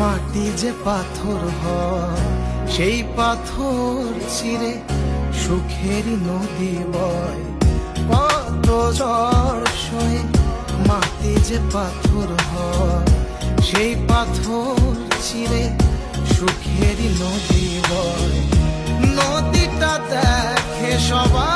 মাটি যে পাথর হয় সেই পাথর চিরে সুখেরই নদী বয়। কত ঝড় সয়ে মাটি যে পাথর হয় সেই পাথর চিরে সুখেরই নদী বয়। নদীটা দেখে সবাই